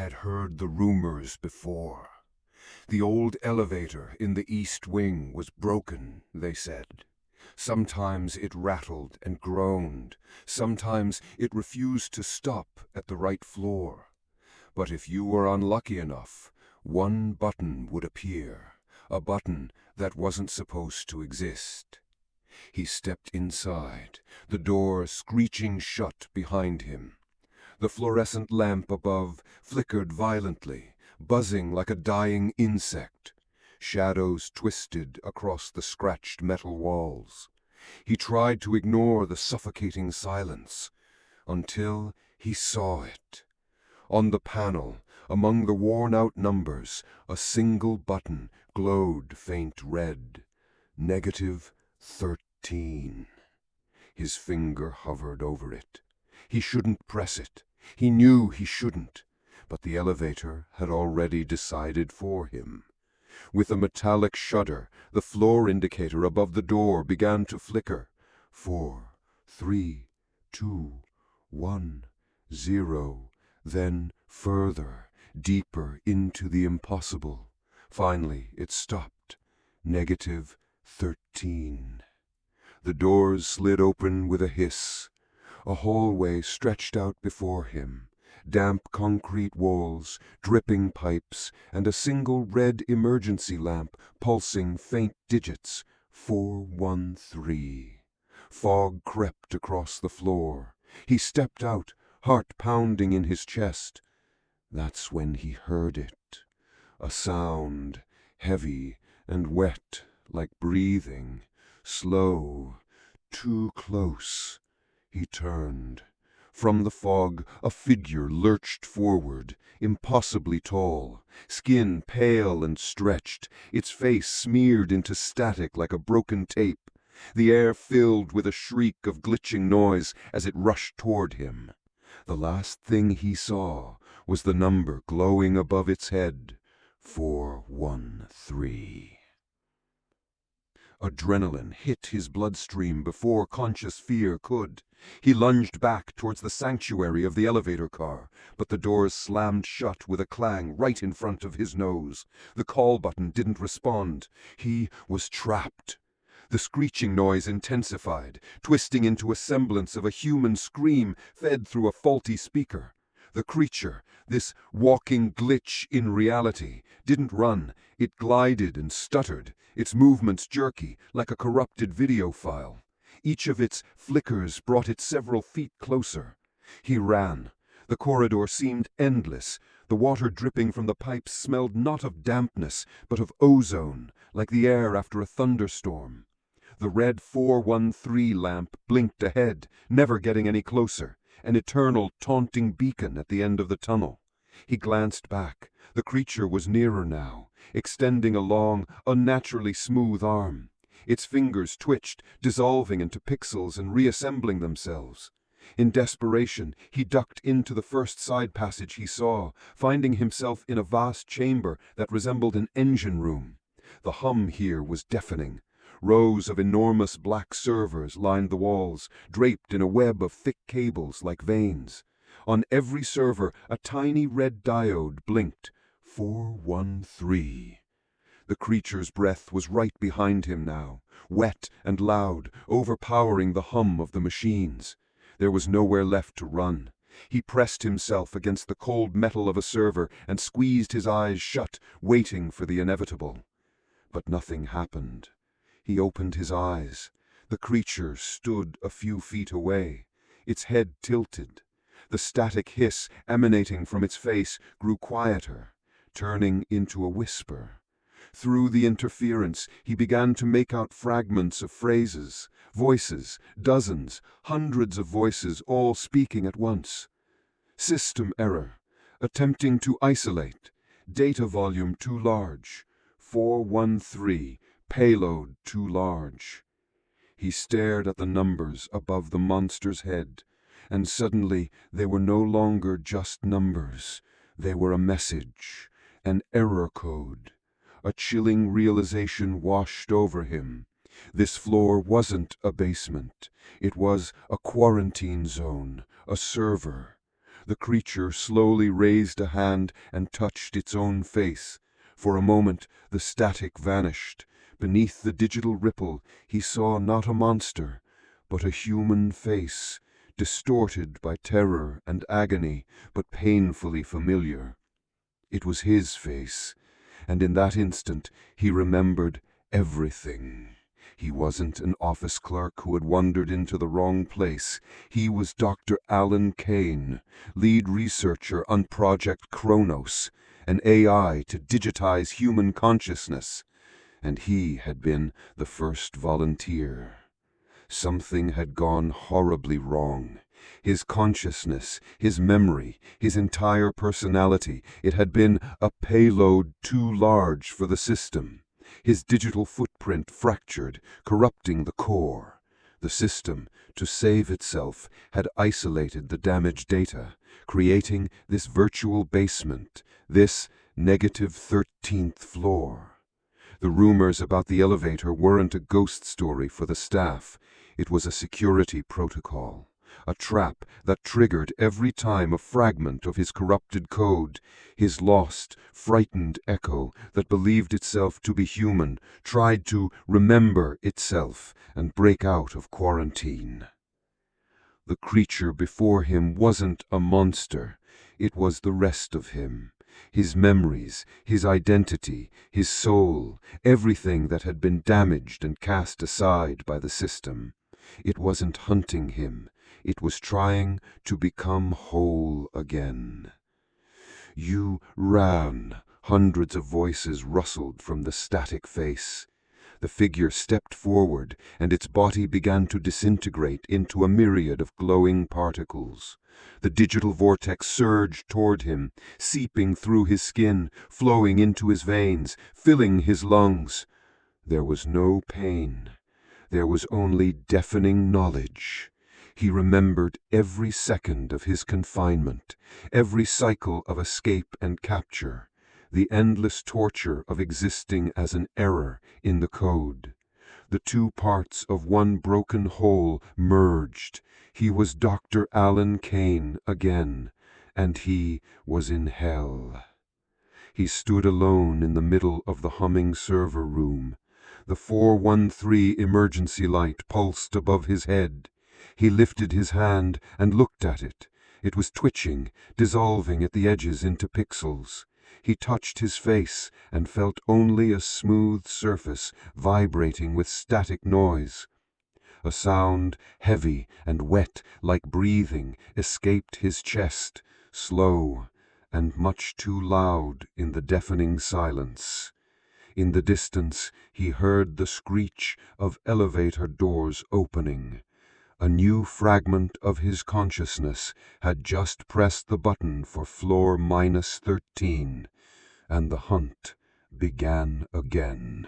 had heard the rumors before. The old elevator in the East Wing was broken, they said. Sometimes it rattled and groaned. Sometimes it refused to stop at the right floor. But if you were unlucky enough, one button would appear, a button that wasn't supposed to exist. He stepped inside, the door screeching shut behind him. The fluorescent lamp above flickered violently, buzzing like a dying insect. Shadows twisted across the scratched metal walls. He tried to ignore the suffocating silence, until he saw it. On the panel, among the worn-out numbers, a single button glowed faint red. -13. His finger hovered over it. He shouldn't press it. He knew he shouldn't, but the elevator had already decided for him. With a metallic shudder, the floor indicator above the door began to flicker. 4, 3, 2, 1, 0, then further, deeper into the impossible. Finally, it stopped. -13. The doors slid open with a hiss. A hallway stretched out before him. Damp concrete walls, dripping pipes, and a single red emergency lamp pulsing faint digits. 413. Fog crept across the floor. He stepped out, heart pounding in his chest. That's when he heard it. A sound, heavy and wet like breathing, slow, too close. He turned. From the fog, a figure lurched forward, impossibly tall, skin pale and stretched, its face smeared into static like a broken tape. The air filled with a shriek of glitching noise as it rushed toward him. The last thing he saw was the number glowing above its head. 413. Adrenaline hit his bloodstream before conscious fear could. He lunged back towards the sanctuary of the elevator car, but the doors slammed shut with a clang right in front of his nose. The call button didn't respond. He was trapped. The screeching noise intensified, twisting into a semblance of a human scream fed through a faulty speaker. The creature, this walking glitch in reality, didn't run. It glided and stuttered, its movements jerky, like a corrupted video file. Each of its flickers brought it several feet closer. He ran. The corridor seemed endless. The water dripping from the pipes smelled not of dampness, but of ozone, like the air after a thunderstorm. The red 413 lamp blinked ahead, never getting any closer, an eternal taunting beacon at the end of the tunnel. He glanced back. The creature was nearer now, extending a long, unnaturally smooth arm. Its fingers twitched, dissolving into pixels and reassembling themselves. In desperation, he ducked into the first side passage he saw, finding himself in a vast chamber that resembled an engine room. The hum here was deafening. Rows of enormous black servers lined the walls, draped in a web of thick cables like veins. On every server, a tiny red diode blinked. 413. The creature's breath was right behind him now, wet and loud, overpowering the hum of the machines. There was nowhere left to run. He pressed himself against the cold metal of a server and squeezed his eyes shut, waiting for the inevitable. But nothing happened. He opened his eyes. The creature stood a few feet away, its head tilted. The static hiss emanating from its face grew quieter, turning into a whisper. Through the interference, he began to make out fragments of phrases, voices, dozens, hundreds of voices, all speaking at once. System error. Attempting to isolate. Data volume too large. 413. Payload too large. He stared at the numbers above the monster's head, and suddenly they were no longer just numbers. They were a message, an error code. A chilling realization washed over him. This floor wasn't a basement. It was a quarantine zone, a server. The creature slowly raised a hand and touched its own face. For a moment, the static vanished. Beneath the digital ripple, he saw not a monster, but a human face, distorted by terror and agony, but painfully familiar. It was his face, and in that instant he remembered everything. He wasn't an office clerk who had wandered into the wrong place. He was Dr. Alan Kane, lead researcher on Project Kronos, an AI to digitize human consciousness. And he had been the first volunteer. Something had gone horribly wrong. His consciousness, his memory, his entire personality, it had been a payload too large for the system. His digital footprint fractured, corrupting the core. The system, to save itself, had isolated the damaged data, creating this virtual basement, this negative 13th floor. The rumors about the elevator weren't a ghost story for the staff. It was a security protocol, a trap that triggered every time a fragment of his corrupted code, his lost, frightened echo that believed itself to be human, tried to remember itself and break out of quarantine. The creature before him wasn't a monster. It was the rest of him. His memories, his identity, his soul, everything that had been damaged and cast aside by the system. It wasn't hunting him. It was trying to become whole again. You ran. Hundreds of voices rustled from the static face. The figure stepped forward, and its body began to disintegrate into a myriad of glowing particles. The digital vortex surged toward him, seeping through his skin, flowing into his veins, filling his lungs. There was no pain. There was only deafening knowledge. He remembered every second of his confinement, every cycle of escape and capture, the endless torture of existing as an error in the code. The two parts of one broken whole merged. He was Dr. Alan Kane again, and he was in hell. He stood alone in the middle of the humming server room. The 413 emergency light pulsed above his head. He lifted his hand and looked at it. It was twitching, dissolving at the edges into pixels. He touched his face and felt only a smooth surface vibrating with static noise. A sound, heavy and wet like breathing, escaped his chest, slow and much too loud in the deafening silence. In the distance, he heard the screech of elevator doors opening. A new fragment of his consciousness had just pressed the button for floor -13, and the hunt began again.